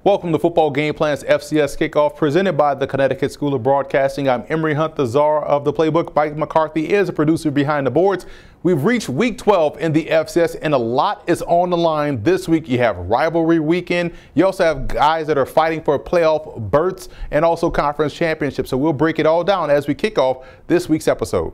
Welcome to Football Game Plan's FCS Kickoff, presented by the Connecticut School of Broadcasting. I'm Emory Hunt, the czar of the playbook. Mike McCarthy is a producer behind the boards. We've reached week 12 in the FCS, and a lot is on the line this week. You have rivalry weekend. You also have guys that are fighting for playoff berths and also conference championships. So we'll break it all down as we kick off this week's episode.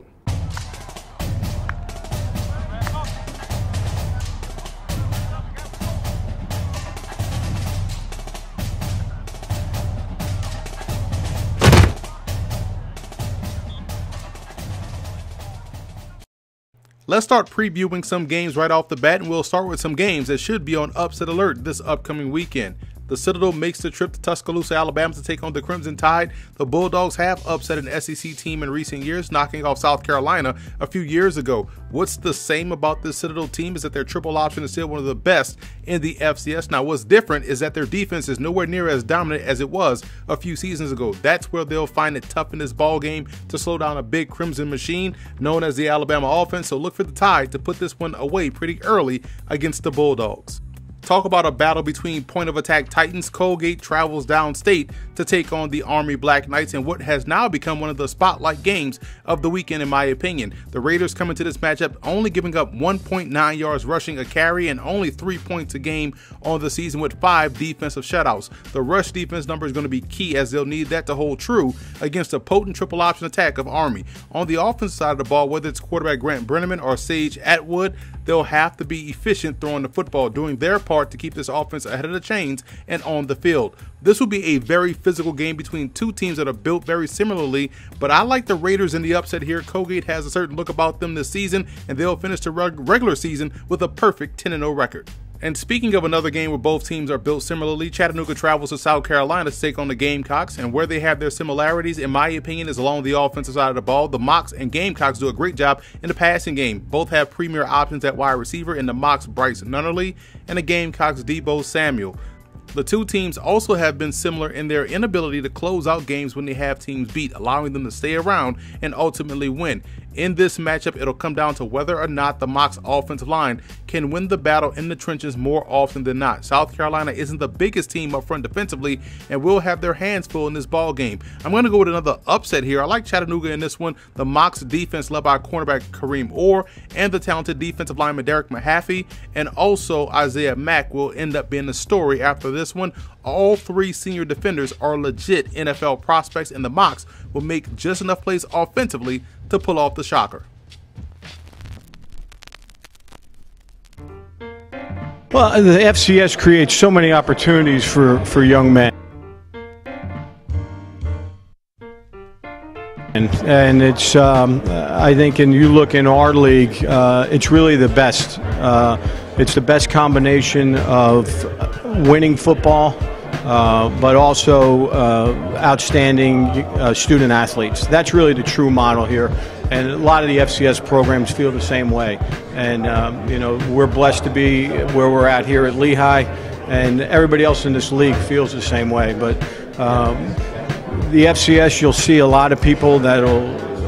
Let's start previewing some games right off the bat, and we'll start with some games that should be on upset alert this upcoming weekend. The Citadel makes the trip to Tuscaloosa, Alabama to take on the Crimson Tide. The Bulldogs have upset an SEC team in recent years, knocking off South Carolina a few years ago. What's the same about this Citadel team is that their triple option is still one of the best in the FCS. Now, what's different is that their defense is nowhere near as dominant as it was a few seasons ago. That's where they'll find it tough in this ball game to slow down a big Crimson machine known as the Alabama offense. So look for the Tide to put this one away pretty early against the Bulldogs. Talk about a battle between point of attack titans. Colgate travels downstate to take on the Army Black Knights in what has now become one of the spotlight games of the weekend, in my opinion. The Raiders come into this matchup only giving up 1.9 yards rushing a carry and only 3 points a game on the season with 5 defensive shutouts. The rush defense number is going to be key, as they'll need that to hold true against a potent triple option attack of Army. On the offensive side of the ball, whether it's quarterback Grant Brenneman or Sage Atwood, they'll have to be efficient throwing the football, doing their part to keep this offense ahead of the chains and on the field. This will be a very physical game between two teams that are built very similarly, but I like the Raiders in the upset here. Colgate has a certain look about them this season, and they'll finish the regular season with a perfect 10-0 record. And speaking of another game where both teams are built similarly, Chattanooga travels to South Carolina to take on the Gamecocks, and where they have their similarities, in my opinion, is along the offensive side of the ball. The Mocs and Gamecocks do a great job in the passing game. Both have premier options at wide receiver in the Mocs' Bryce Nunnerly and the Gamecocks' Debo Samuel. The two teams also have been similar in their inability to close out games when they have teams beat, allowing them to stay around and ultimately win. In this matchup, it'll come down to whether or not the Mocs offensive line can win the battle in the trenches more often than not. South Carolina isn't the biggest team up front defensively and will have their hands full in this ball game. I'm going to go with another upset here. I like Chattanooga in this one. The Mocs defense led by cornerback Kareem Orr and the talented defensive lineman Derek Mahaffey, and also Isaiah Mack will end up being the story after this one. All three senior defenders are legit NFL prospects, and the Mocs will make just enough plays offensively to pull off the shocker. Well, the FCS creates so many opportunities for young men. And it's, I think, and you look in our league, it's really the best. It's the best combination of winning football, but also outstanding student athletes. That's really the true model here. And a lot of the FCS programs feel the same way. And, you know, we're blessed to be where we're at here at Lehigh, and everybody else in this league feels the same way. But the FCS, you'll see a lot of people that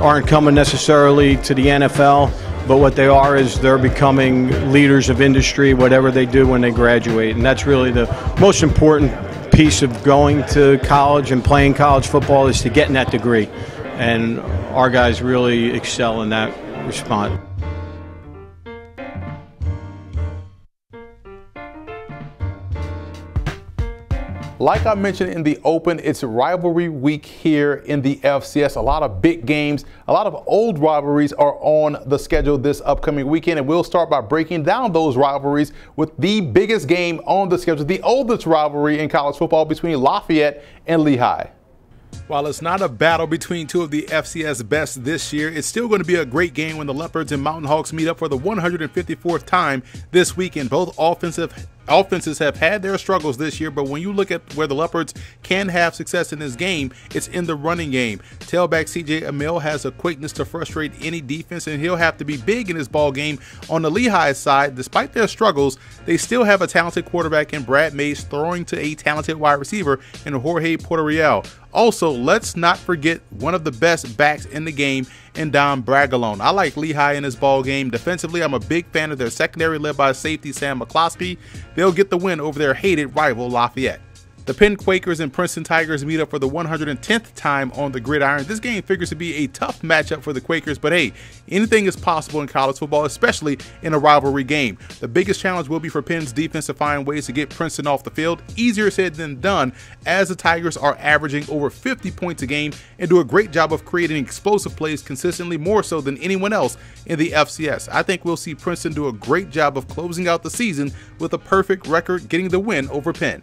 aren't coming necessarily to the NFL, but what they are is they're becoming leaders of industry, whatever they do when they graduate. And that's really the most important piece of going to college and playing college football, is to getting that degree. And our guys really excel in that response. Like I mentioned in the open, it's rivalry week here in the FCS. A lot of big games, a lot of old rivalries are on the schedule this upcoming weekend, and we'll start by breaking down those rivalries with the biggest game on the schedule, the oldest rivalry in college football between Lafayette and Lehigh. While it's not a battle between two of the FCS best this year, it's still going to be a great game when the Leopards and Mountain Hawks meet up for the 154th time this weekend. Both offenses have had their struggles this year, but when you look at where the Leopards can have success in this game, it's in the running game. Tailback CJ Emil has a quickness to frustrate any defense, and he'll have to be big in this ball game. On the Lehigh side, despite their struggles, they still have a talented quarterback in Brad Mays, throwing to a talented wide receiver in Jorge Porterial. Also, let's not forget one of the best backs in the game in Don Bragalone. I like Lehigh in this ball game. Defensively, I'm a big fan of their secondary led by safety Sam McCloskey. They'll get the win over their hated rival Lafayette. The Penn Quakers and Princeton Tigers meet up for the 110th time on the gridiron. This game figures to be a tough matchup for the Quakers, but hey, anything is possible in college football, especially in a rivalry game. The biggest challenge will be for Penn's defense to find ways to get Princeton off the field. Easier said than done, as the Tigers are averaging over 50 points a game and do a great job of creating explosive plays consistently, more so than anyone else in the FCS. I think we'll see Princeton do a great job of closing out the season with a perfect record, getting the win over Penn.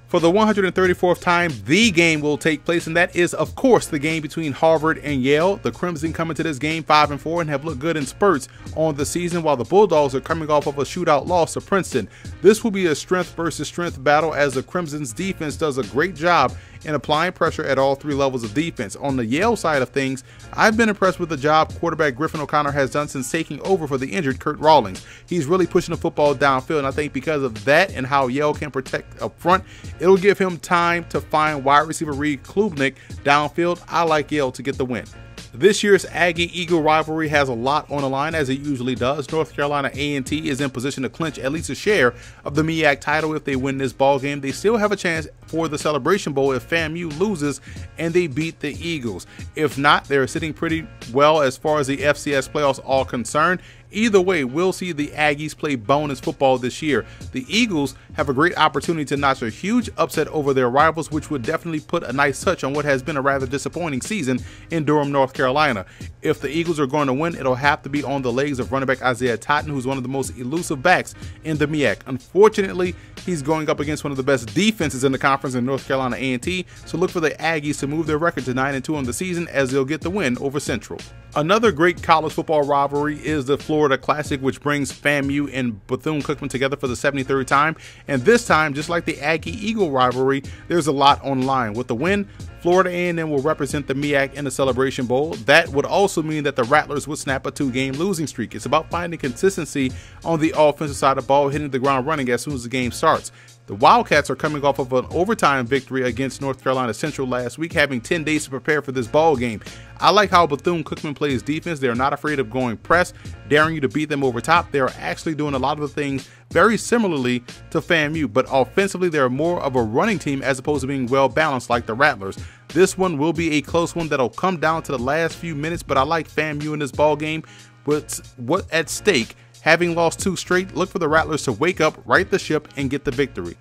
For the 134th time, the game will take place, and that is, of course, the game between Harvard and Yale. The Crimson come into this game 5-4 and have looked good in spurts on the season, while the Bulldogs are coming off of a shootout loss to Princeton. This will be a strength versus strength battle, as the Crimson's defense does a great job in applying pressure at all three levels of defense. On the Yale side of things, I've been impressed with the job quarterback Griffin O'Connor has done since taking over for the injured Kurt Rawlings. He's really pushing the football downfield, and I think because of that and how Yale can protect up front, it'll give him time to find wide receiver Reed Klubnik downfield. I like Yale to get the win. This year's Aggie-Eagle rivalry has a lot on the line, as it usually does. North Carolina A&T is in position to clinch at least a share of the MEAC title if they win this ball game. They still have a chance for the Celebration Bowl if FAMU loses and they beat the Eagles. If not, they're sitting pretty well as far as the FCS playoffs are concerned. Either way, we'll see the Aggies play bonus football this year. The Eagles have a great opportunity to notch a huge upset over their rivals, which would definitely put a nice touch on what has been a rather disappointing season in Durham, North Carolina. If the Eagles are going to win, it'll have to be on the legs of running back Isaiah Totten, who's one of the most elusive backs in the MEAC. Unfortunately, he's going up against one of the best defenses in the conference in North Carolina A&T, so look for the Aggies to move their record to 9-2 on the season, as they'll get the win over Central. Another great college football rivalry is the Florida Classic, which brings FAMU and Bethune-Cookman together for the 73rd time. And this time, just like the Aggie-Eagle rivalry, there's a lot on line. With the win, Florida A&M will represent the MEAC in the Celebration Bowl. That would also mean that the Rattlers would snap a 2-game losing streak. It's about finding consistency on the offensive side of the ball, hitting the ground running as soon as the game starts. The Wildcats are coming off of an overtime victory against North Carolina Central last week, having 10 days to prepare for this ball game. I like how Bethune-Cookman plays defense. They're not afraid of going press, daring you to beat them over top. They're actually doing a lot of the things very similarly to FAMU, but offensively they're more of a running team as opposed to being well balanced like the Rattlers. This one will be a close one that'll come down to the last few minutes, but I like FAMU in this ball game. What's at stake? Having lost 2 straight, look for the Rattlers to wake up, right the ship, and get the victory.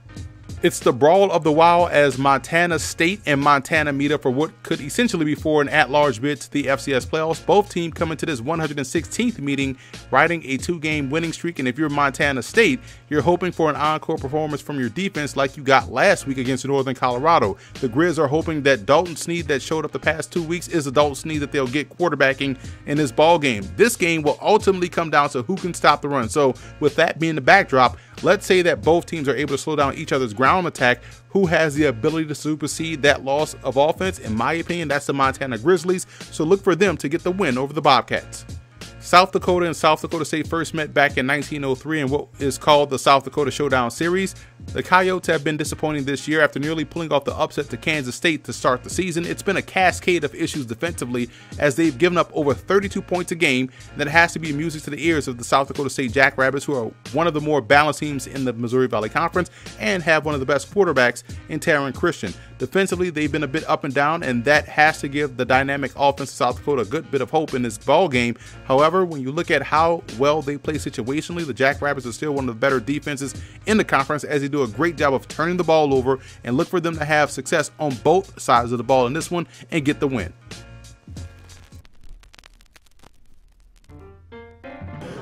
It's the brawl of the Wild as Montana State and Montana meet up for what could essentially be for an at-large bid to the FCS playoffs. Both teams come into this 116th meeting riding a 2-game winning streak, and if you're Montana State, you're hoping for an encore performance from your defense like you got last week against Northern Colorado. The Grizz are hoping that Dalton Snead that showed up the past 2 weeks is the Dalton Snead that they'll get quarterbacking in this ball game. This game will ultimately come down to who can stop the run. So with that being the backdrop, let's say that both teams are able to slow down each other's ground attack. Who has the ability to supersede that loss of offense? In my opinion, that's the Montana Grizzlies, so look for them to get the win over the Bobcats. South Dakota and South Dakota State first met back in 1903 in what is called the South Dakota Showdown Series. The Coyotes have been disappointing this year after nearly pulling off the upset to Kansas State to start the season. It's been a cascade of issues defensively as they've given up over 32 points a game, and that has to be music to the ears of the South Dakota State Jackrabbits, who are one of the more balanced teams in the Missouri Valley Conference and have one of the best quarterbacks in Taryn Christian. Defensively, they've been a bit up and down, and that has to give the dynamic offense of South Dakota a good bit of hope in this ball game. However, when you look at how well they play situationally, the Jackrabbits are still one of the better defenses in the conference, as they do a great job of turning the ball over, and look for them to have success on both sides of the ball in this one and get the win.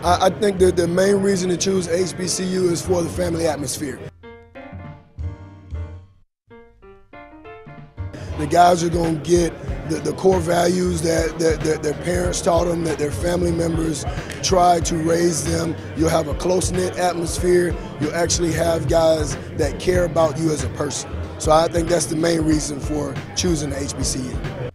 I think that the main reason to choose HBCU is for the family atmosphere. The guys are going to get the core values that their parents taught them, that their family members tried to raise them. You'll have a close-knit atmosphere. You'll actually have guys that care about you as a person. So I think that's the main reason for choosing the HBCU.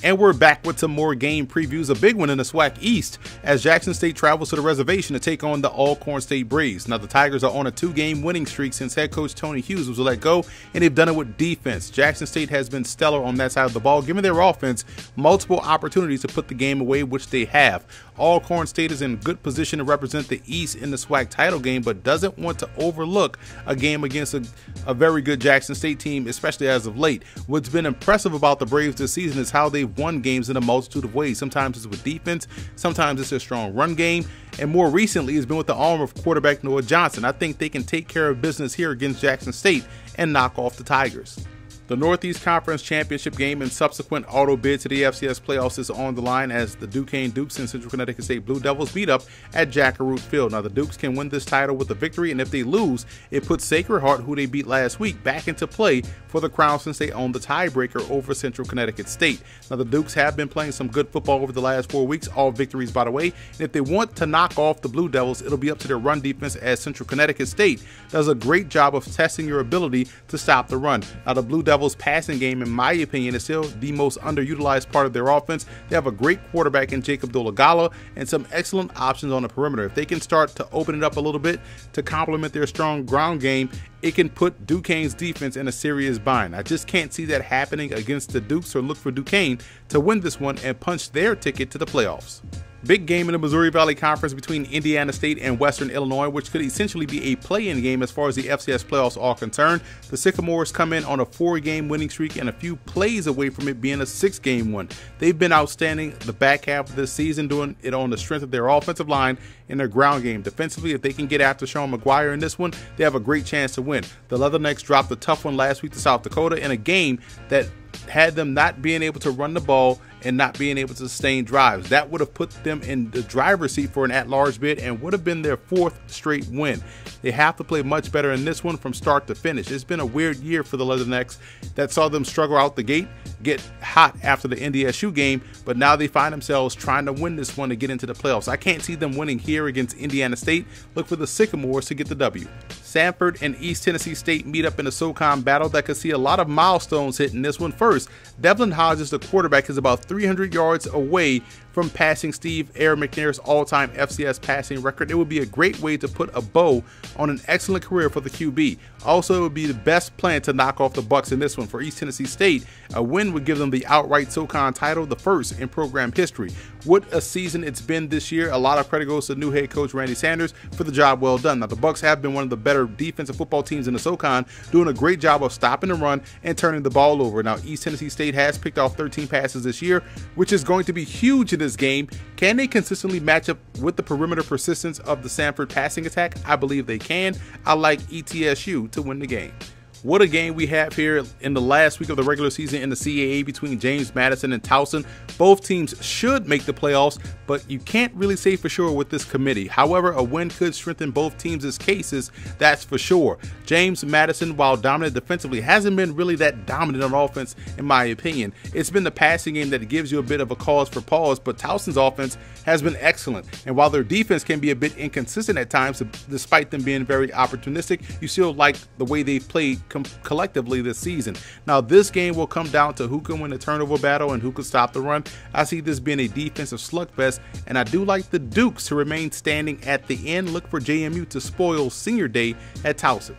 And we're back with some more game previews. A big one in the SWAC East as Jackson State travels to the reservation to take on the Alcorn State Braves. Now the Tigers are on a 2-game winning streak since head coach Tony Hughes was let go, and they've done it with defense. Jackson State has been stellar on that side of the ball, giving their offense multiple opportunities to put the game away, which they have. Alcorn State is in good position to represent the East in the SWAC title game, but doesn't want to overlook a game against a very good Jackson State team, especially as of late. What's been impressive about the Braves this season is how they've won games in a multitude of ways. Sometimes it's with defense, sometimes it's a strong run game, and more recently it's been with the arm of quarterback Noah Johnson. I think they can take care of business here against Jackson State and knock off the Tigers. The Northeast Conference Championship game and subsequent auto bid to the FCS playoffs is on the line as the Duquesne Dukes and Central Connecticut State Blue Devils beat up at Jackaroot Field. Now the Dukes can win this title with a victory, and if they lose, it puts Sacred Heart, who they beat last week, back into play for the crown since they own the tiebreaker over Central Connecticut State. Now the Dukes have been playing some good football over the last 4 weeks, all victories by the way, and if they want to knock off the Blue Devils, it'll be up to their run defense as Central Connecticut State does a great job of testing your ability to stop the run. Now the Blue Devils passing game, in my opinion, is still the most underutilized part of their offense. They have a great quarterback in Jacob Dolagala and some excellent options on the perimeter. If they can start to open it up a little bit to complement their strong ground game, it can put Duquesne's defense in a serious bind. I just can't see that happening against the Dukes, so look for Duquesne to win this one and punch their ticket to the playoffs. Big game in the Missouri Valley Conference between Indiana State and Western Illinois, which could essentially be a play-in game as far as the FCS playoffs are concerned. The Sycamores come in on a 4-game winning streak and a few plays away from it being a 6-game one. They've been outstanding the back half of this season, doing it on the strength of their offensive line and their ground game. Defensively, if they can get after Sean McGuire in this one, they have a great chance to win. The Leathernecks dropped a tough one last week to South Dakota in a game that had them not being able to run the ball and not being able to sustain drives. That would have put them in the driver's seat for an at-large bid and would have been their 4th straight win. They have to play much better in this one from start to finish. It's been a weird year for the Leathernecks that saw them struggle out the gate, get hot after the NDSU game, but now they find themselves trying to win this one to get into the playoffs. I can't see them winning here against Indiana State. Look for the Sycamores to get the W. Sanford and East Tennessee State meet up in a SoCon battle that could see a lot of milestones hit in this one. First, Devlin Hodges, the quarterback, is about 300 yards away from passing Steve Air McNair's all-time FCS passing record. It would be a great way to put a bow on an excellent career for the QB. Also, it would be the best plan to knock off the Bucks in this one. For East Tennessee State, a win would give them the outright SoCon title, the first in program history. What a season it's been this year. A lot of credit goes to new head coach Randy Sanders for the job well done. Now, the Bucks have been one of the better defensive football teams in the SoCon, doing a great job of stopping the run and turning the ball over. Now, East Tennessee State has picked off 13 passes this year, which is going to be huge in this game. Can they consistently match up with the perimeter persistence of the Sanford passing attack? I believe they can. I like ETSU to win the game. What a game we have here in the last week of the regular season in the CAA between James Madison and Towson. Both teams should make the playoffs, but you can't really say for sure with this committee. However, a win could strengthen both teams' cases, that's for sure. James Madison, while dominant defensively, hasn't been really that dominant on offense in my opinion. It's been the passing game that gives you a bit of a cause for pause, but Towson's offense has been excellent. And while their defense can be a bit inconsistent at times, despite them being very opportunistic, you still like the way they've played collectively this season. Now, this game will come down to who can win the turnover battle and who can stop the run. I see this being a defensive slugfest, and I do like the Dukes to remain standing at the end. Look for JMU to spoil senior day at Towson.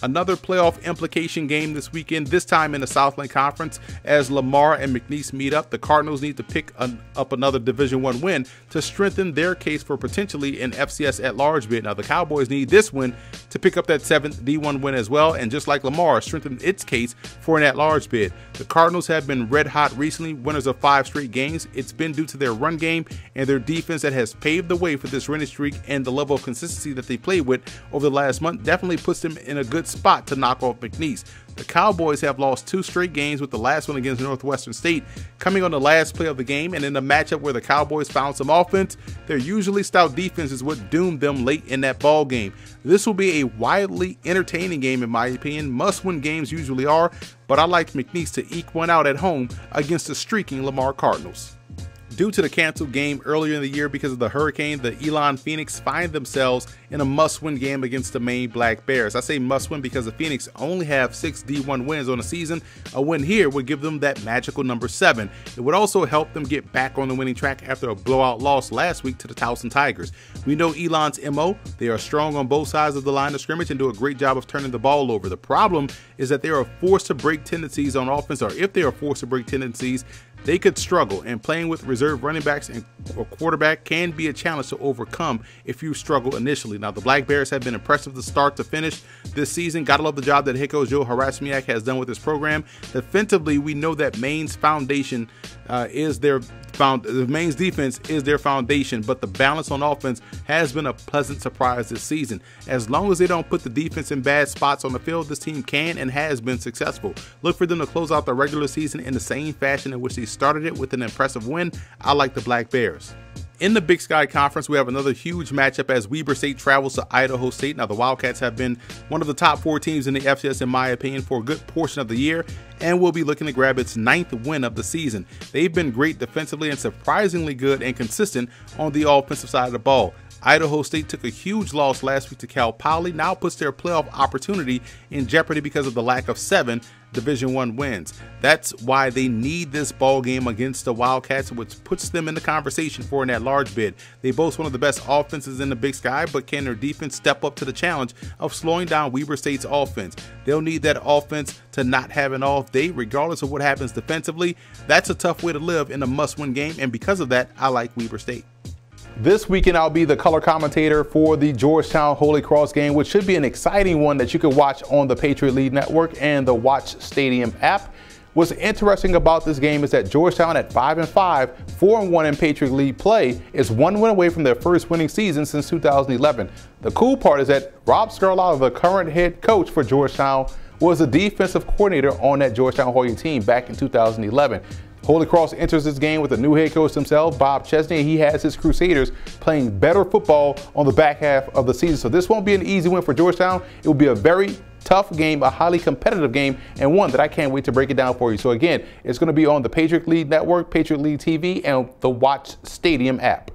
Another playoff implication game this weekend, this time in the Southland Conference, as Lamar and McNeese meet up. The Cardinals need to pick up another Division I win to strengthen their case for potentially an FCS at-large bid. Now, the Cowboys need this win to pick up that 7th D1 win as well, and just like Lamar, strengthen its case for an at-large bid. The Cardinals have been red hot recently, winners of 5 straight games. It's been due to their run game and their defense that has paved the way for this winning streak, and the level of consistency that they played with over the last month definitely puts them in a good spot to knock off McNeese. The Cowboys have lost 2 straight games, with the last one against Northwestern State coming on the last play of the game, and in a matchup where the Cowboys found some offense, their usually stout defense is what doomed them late in that ball game. This will be a wildly entertaining game in my opinion. Must-win games usually are, but I like McNeese to eke one out at home against the streaking Lamar Cardinals. Due to the canceled game earlier in the year because of the hurricane, the Elon Phoenix find themselves in a must-win game against the Maine Black Bears. I say must-win because the Phoenix only have 6 D1 wins on the season. A win here would give them that magical number 7. It would also help them get back on the winning track after a blowout loss last week to the Towson Tigers. We know Elon's MO. They are strong on both sides of the line of scrimmage and do a great job of turning the ball over. The problem is that they are forced to break tendencies on offense, or if they are forced to break tendencies, they could struggle, and playing with reserve running backs and a quarterback can be a challenge to overcome if you struggle initially. Now, the Black Bears have been impressive to start to finish this season. Gotta love the job that head coach Joe Harasmiak has done with this program. Defensively, we know that Maine's foundation Maine's defense is their foundation, but the balance on offense has been a pleasant surprise this season. As long as they don't put the defense in bad spots on the field, this team can and has been successful. Look for them to close out the regular season in the same fashion in which they started it, with an impressive win. I like the Black Bears. In the Big Sky Conference, we have another huge matchup as Weber State travels to Idaho State. Now, the Wildcats have been one of the top 4 teams in the FCS, in my opinion, for a good portion of the year, and will be looking to grab its 9th win of the season. They've been great defensively and surprisingly good and consistent on the offensive side of the ball. Idaho State took a huge loss last week to Cal Poly, now puts their playoff opportunity in jeopardy because of the lack of 7 Division I wins. That's why they need this ball game against the Wildcats, which puts them in the conversation for an at-large bid. They boast one of the best offenses in the Big Sky, but can their defense step up to the challenge of slowing down Weber State's offense? They'll need that offense to not have an off day, regardless of what happens defensively. That's a tough way to live in a must-win game, and because of that, I like Weber State. This weekend, I'll be the color commentator for the Georgetown Holy Cross game, which should be an exciting one that you can watch on the Patriot League Network and the Watch Stadium app. What's interesting about this game is that Georgetown at 5-5, 4-1 in Patriot League play, is 1 win away from their first winning season since 2011. The cool part is that Rob Scarlett, the current head coach for Georgetown, was the defensive coordinator on that Georgetown Holy team back in 2011. Holy Cross enters this game with a new head coach himself, Bob Chesney, and he has his Crusaders playing better football on the back half of the season. So this won't be an easy win for Georgetown. It will be a very tough game, a highly competitive game, and one that I can't wait to break it down for you. So again, it's going to be on the Patriot League Network, Patriot League TV, and the Watch Stadium app.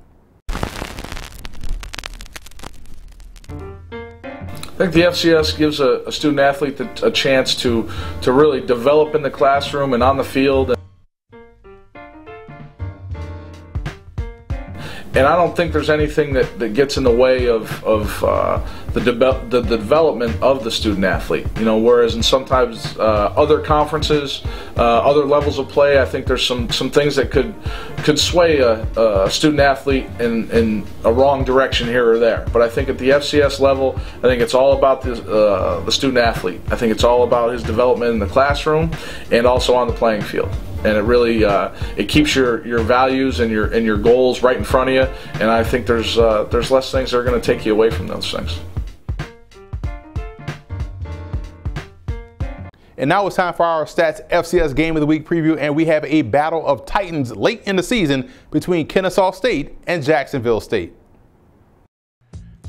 I think the FCS gives a student athlete a chance to really develop in the classroom and on the field. And I don't think there's anything that gets in the way of the development of the student athlete. You know, whereas in sometimes other conferences, other levels of play, I think there's some things that could sway a student athlete in a wrong direction here or there. But I think at the FCS level, I think it's all about the student athlete. I think it's all about his development in the classroom and also on the playing field. And it really it keeps your values and your goals right in front of you. And I think there's less things that are going to take you away from those things. And now it's time for our Stats FCS Game of the Week preview, and we have a battle of titans late in the season between Kennesaw State and Jacksonville State.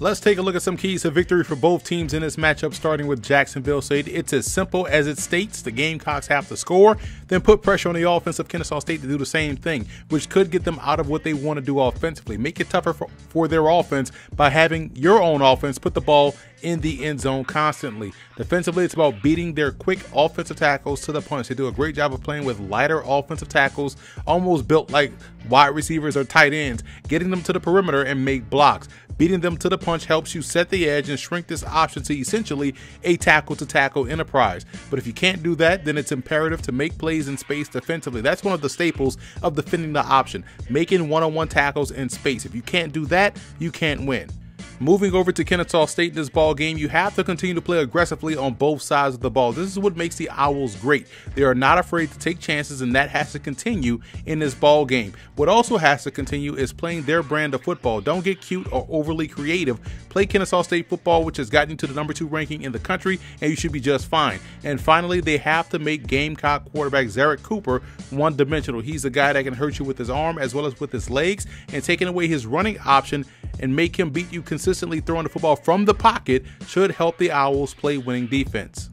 Let's take a look at some keys to victory for both teams in this matchup, starting with Jacksonville State. It's as simple as it states. The Gamecocks have to score, then put pressure on the offense of Kennesaw State to do the same thing, which could get them out of what they want to do offensively. Make it tougher for their offense by having your own offense put the ball in the end zone constantly. Defensively, it's about beating their quick offensive tackles to the punch. They do a great job of playing with lighter offensive tackles, almost built like wide receivers or tight ends, getting them to the perimeter and make blocks. Beating them to the punch helps you set the edge and shrink this option to essentially a tackle-to-tackle enterprise. But if you can't do that, then it's imperative to make plays in space defensively. That's one of the staples of defending the option, making one-on-one tackles in space. If you can't do that, you can't win. Moving over to Kennesaw State in this ball game, you have to continue to play aggressively on both sides of the ball. This is what makes the Owls great. They are not afraid to take chances, and that has to continue in this ball game. What also has to continue is playing their brand of football. Don't get cute or overly creative. Play Kennesaw State football, which has gotten you to the #2 ranking in the country, and you should be just fine. And finally, they have to make Gamecock quarterback Zarek Cooper one-dimensional. He's the guy that can hurt you with his arm as well as with his legs, and taking away his running option and make him beat you consistently throwing the football from the pocket should help the Owls play winning defense.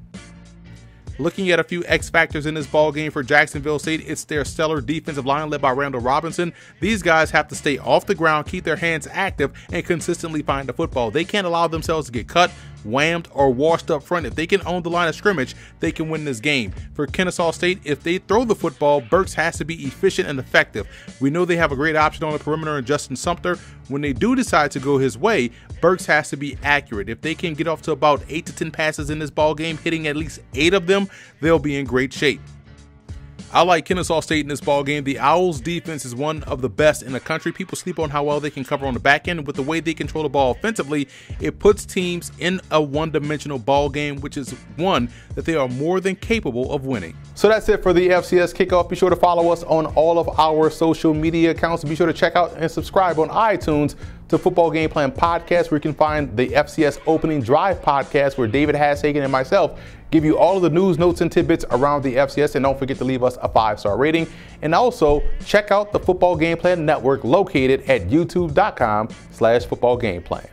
Looking at a few X factors in this ball game for Jacksonville State, it's their stellar defensive line led by Randall Robinson. These guys have to stay off the ground, keep their hands active, and consistently find the football. They can't allow themselves to get cut, whammed, or washed up front. If they can own the line of scrimmage, they can win this game. For Kennesaw State, if they throw the football, Burks has to be efficient and effective. We know they have a great option on the perimeter in Justin Sumter. When they do decide to go his way, Burks has to be accurate. If they can get off to about 8 to 10 passes in this ball game, hitting at least 8 of them, they'll be in great shape. I like Kennesaw State in this ball game. The Owls defense is one of the best in the country. People sleep on how well they can cover on the back end. With the way they control the ball offensively, it puts teams in a one-dimensional ball game, which is one that they are more than capable of winning. So that's it for the FCS Kickoff. Be sure to follow us on all of our social media accounts. Be sure to check out and subscribe on iTunes to Football Game Plan Podcast, where you can find the FCS Opening Drive Podcast, where David Hashagen and myself give you all of the news, notes, and tidbits around the FCS. And don't forget to leave us a 5-star rating. And also check out the Football Game Plan Network located at youtube.com/footballgameplan.